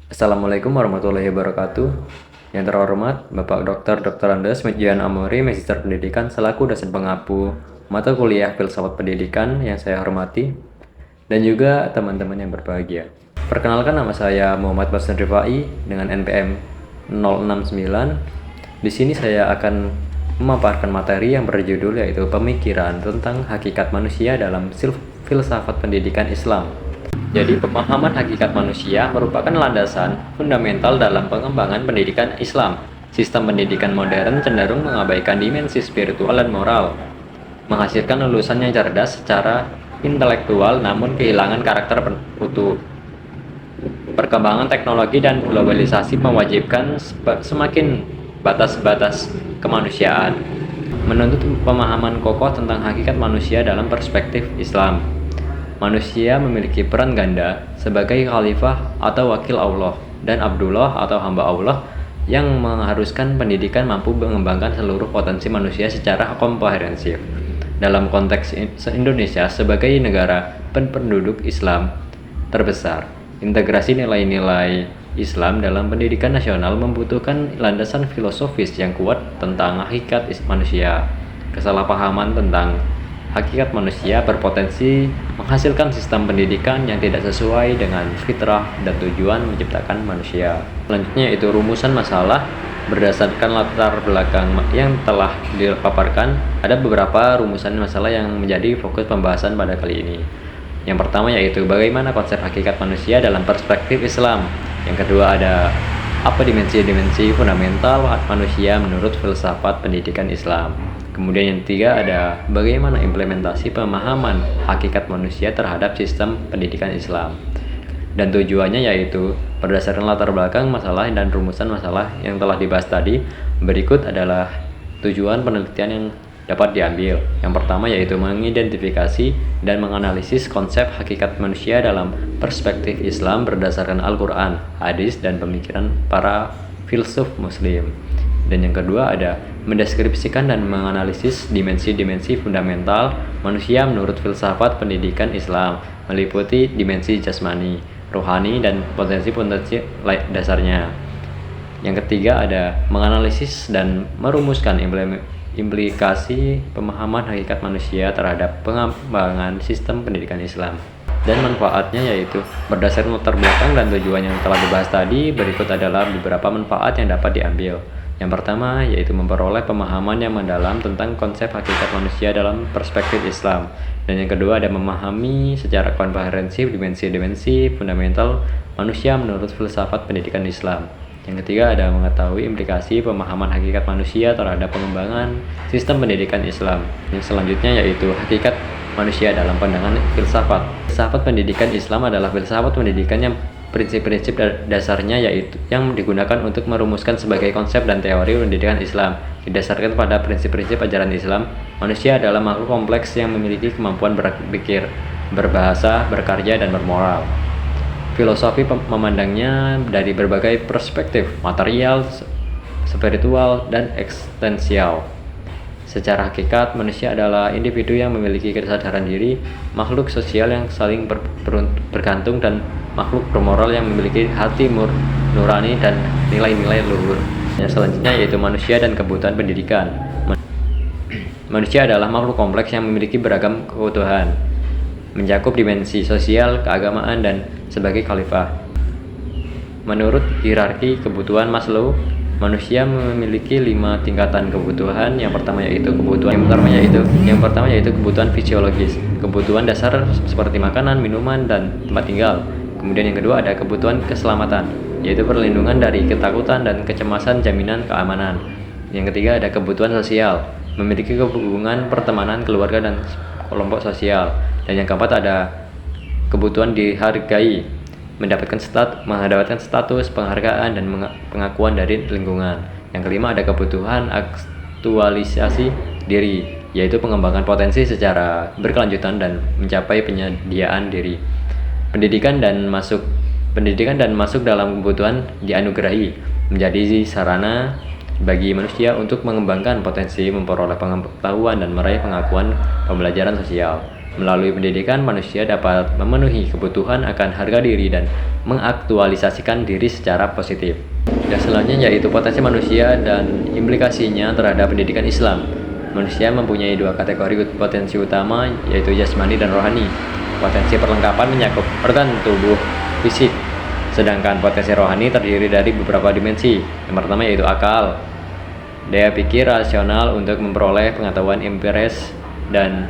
Assalamualaikum warahmatullahi wabarakatuh. Yang terhormat Bapak Dr. Andes Medjian Amori, Magister Pendidikan selaku dosen pengampu mata kuliah Filsafat Pendidikan yang saya hormati, dan juga teman-teman yang berbahagia. Perkenalkan, nama saya Muhammad Basri Rifai dengan NPM 069. Di sini saya akan memaparkan materi yang berjudul yaitu pemikiran tentang hakikat manusia dalam filsafat pendidikan Islam. Jadi, pemahaman hakikat manusia merupakan landasan fundamental dalam pengembangan pendidikan Islam. Sistem pendidikan modern cenderung mengabaikan dimensi spiritual dan moral, menghasilkan lulusan yang cerdas secara intelektual namun kehilangan karakter utuh. Perkembangan teknologi dan globalisasi mewajibkan semakin batas-batas kemanusiaan, menuntut pemahaman kokoh tentang hakikat manusia dalam perspektif Islam. Manusia memiliki peran ganda sebagai khalifah atau wakil Allah dan Abdullah atau hamba Allah yang mengharuskan pendidikan mampu mengembangkan seluruh potensi manusia secara komprehensif. Dalam konteks Indonesia sebagai negara penduduk Islam terbesar, integrasi nilai-nilai Islam dalam pendidikan nasional membutuhkan landasan filosofis yang kuat tentang hakikat manusia. Kesalahpahaman tentang hakikat manusia berpotensi menghasilkan sistem pendidikan yang tidak sesuai dengan fitrah dan tujuan menciptakan manusia. Selanjutnya yaitu rumusan masalah berdasarkan latar belakang yang telah dipaparkan. Ada beberapa rumusan masalah yang menjadi fokus pembahasan pada kali ini. Yang pertama yaitu bagaimana konsep hakikat manusia dalam perspektif Islam. Yang kedua ada apa dimensi-dimensi fundamental manusia menurut filsafat pendidikan Islam. Kemudian yang ketiga ada bagaimana implementasi pemahaman hakikat manusia terhadap sistem pendidikan Islam. Dan tujuannya yaitu berdasarkan latar belakang masalah dan rumusan masalah yang telah dibahas tadi, berikut adalah tujuan penelitian yang dapat diambil. Yang pertama yaitu mengidentifikasi dan menganalisis konsep hakikat manusia dalam perspektif Islam berdasarkan Al-Quran, hadis, dan pemikiran para filsuf muslim. Dan yang kedua ada mendeskripsikan dan menganalisis dimensi-dimensi fundamental manusia menurut filsafat pendidikan Islam, meliputi dimensi jasmani, rohani, dan potensi-potensi dasarnya. Yang ketiga ada menganalisis dan merumuskan implikasi pemahaman hakikat manusia terhadap pengembangan sistem pendidikan Islam dan manfaatnya, yaitu berdasarkan latar belakang dan tujuan yang telah dibahas tadi. Berikut adalah beberapa manfaat yang dapat diambil. Yang pertama yaitu memperoleh pemahaman yang mendalam tentang konsep hakikat manusia dalam perspektif Islam. Dan yang kedua ada memahami secara komprehensif dimensi-dimensi fundamental manusia menurut filsafat pendidikan Islam. Yang ketiga ada mengetahui implikasi pemahaman hakikat manusia terhadap pengembangan sistem pendidikan Islam. Yang selanjutnya yaitu hakikat manusia dalam pandangan filsafat. Filsafat pendidikan Islam adalah filsafat pendidikan yang prinsip-prinsip dasarnya yaitu yang digunakan untuk merumuskan sebagai konsep dan teori pendidikan Islam. Didasarkan pada prinsip-prinsip ajaran Islam, manusia adalah makhluk kompleks yang memiliki kemampuan berpikir, berbahasa, berkarya, dan bermoral. Filosofi memandangnya dari berbagai perspektif, material, spiritual, dan eksistensial. Secara hakikat, manusia adalah individu yang memiliki kesadaran diri, makhluk sosial yang saling bergantung, dan makhluk bermoral yang memiliki hati nurani dan nilai-nilai luhur. Yang selanjutnya yaitu manusia dan kebutuhan pendidikan. Manusia adalah makhluk kompleks yang memiliki beragam kebutuhan, mencakup dimensi sosial, keagamaan, dan sebagai khalifah. Menurut hierarki kebutuhan Maslow, manusia memiliki 5 tingkatan kebutuhan. Yang pertama yaitu kebutuhan fisiologis, kebutuhan dasar seperti makanan, minuman, dan tempat tinggal. Kemudian yang kedua ada kebutuhan keselamatan, yaitu perlindungan dari ketakutan dan kecemasan, jaminan keamanan. Yang ketiga ada kebutuhan sosial, memiliki hubungan pertemanan, keluarga, dan kelompok sosial. Dan yang keempat ada kebutuhan dihargai, mendapatkan status, penghargaan, dan pengakuan dari lingkungan. Yang kelima ada kebutuhan aktualisasi diri, yaitu pengembangan potensi secara berkelanjutan dan mencapai penyediaan diri. Pendidikan dan masuk dalam kebutuhan dianugerahi, menjadi sarana bagi manusia untuk mengembangkan potensi, memperoleh pengetahuan, dan meraih pengakuan pembelajaran sosial. Melalui pendidikan, manusia dapat memenuhi kebutuhan akan harga diri dan mengaktualisasikan diri secara positif. Dan selanjutnya yaitu potensi manusia dan implikasinya terhadap pendidikan Islam. Manusia mempunyai dua kategori potensi utama, yaitu jasmani dan rohani. Potensi perlengkapan mencakup organ tubuh fisik, sedangkan potensi rohani terdiri dari beberapa dimensi. Yang pertama yaitu akal, daya pikir rasional untuk memperoleh pengetahuan empiris dan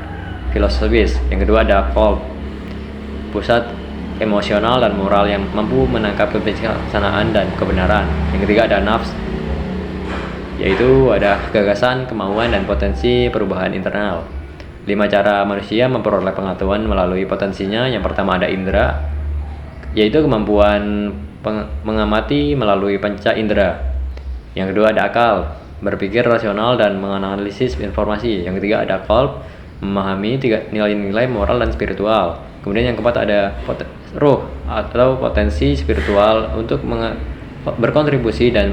filosofis. Yang kedua ada qalb, pusat emosional dan moral yang mampu menangkap kebijaksanaan dan kebenaran. Yang ketiga ada nafs, yaitu ada gagasan, kemauan, dan potensi perubahan internal. 5 cara manusia memperoleh pengetahuan melalui potensinya. Yang pertama ada indera, yaitu kemampuan mengamati melalui panca indera. Yang kedua ada akal, berpikir rasional dan menganalisis informasi. Yang ketiga ada qalb, memahami nilai-nilai moral dan spiritual. Kemudian yang keempat ada ruh atau potensi spiritual untuk berkontribusi dan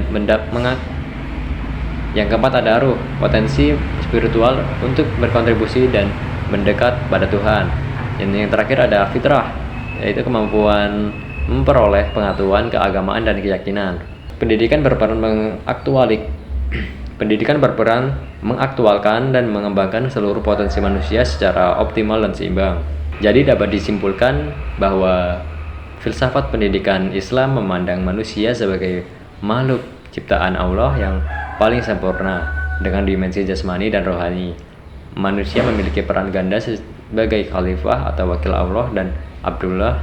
yang keempat ada ruh, potensi spiritual untuk berkontribusi dan mendekat pada Tuhan. Yang terakhir ada fitrah, yaitu kemampuan memperoleh pengetahuan keagamaan dan keyakinan. Pendidikan berperan mengaktualkan dan mengembangkan seluruh potensi manusia secara optimal dan seimbang. Jadi dapat disimpulkan bahwa filsafat pendidikan Islam memandang manusia sebagai makhluk ciptaan Allah yang paling sempurna dengan dimensi jasmani dan rohani. Manusia memiliki peran ganda sebagai khalifah atau wakil Allah dan Abdullah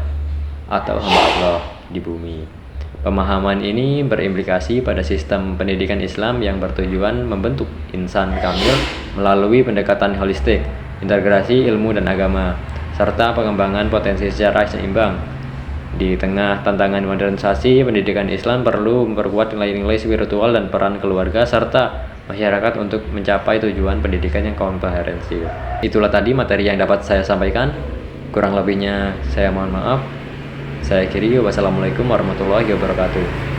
atau hamba Allah di bumi. Pemahaman ini berimplikasi pada sistem pendidikan Islam yang bertujuan membentuk insan kamil melalui pendekatan holistik, integrasi ilmu dan agama, serta pengembangan potensi secara seimbang. Di tengah tantangan modernisasi, pendidikan Islam perlu memperkuat nilai-nilai spiritual dan peran keluarga serta masyarakat untuk mencapai tujuan pendidikan yang komprehensif. Itulah tadi materi yang dapat saya sampaikan. Kurang lebihnya saya mohon maaf. Saya akhiri, wassalamualaikum warahmatullahi wabarakatuh.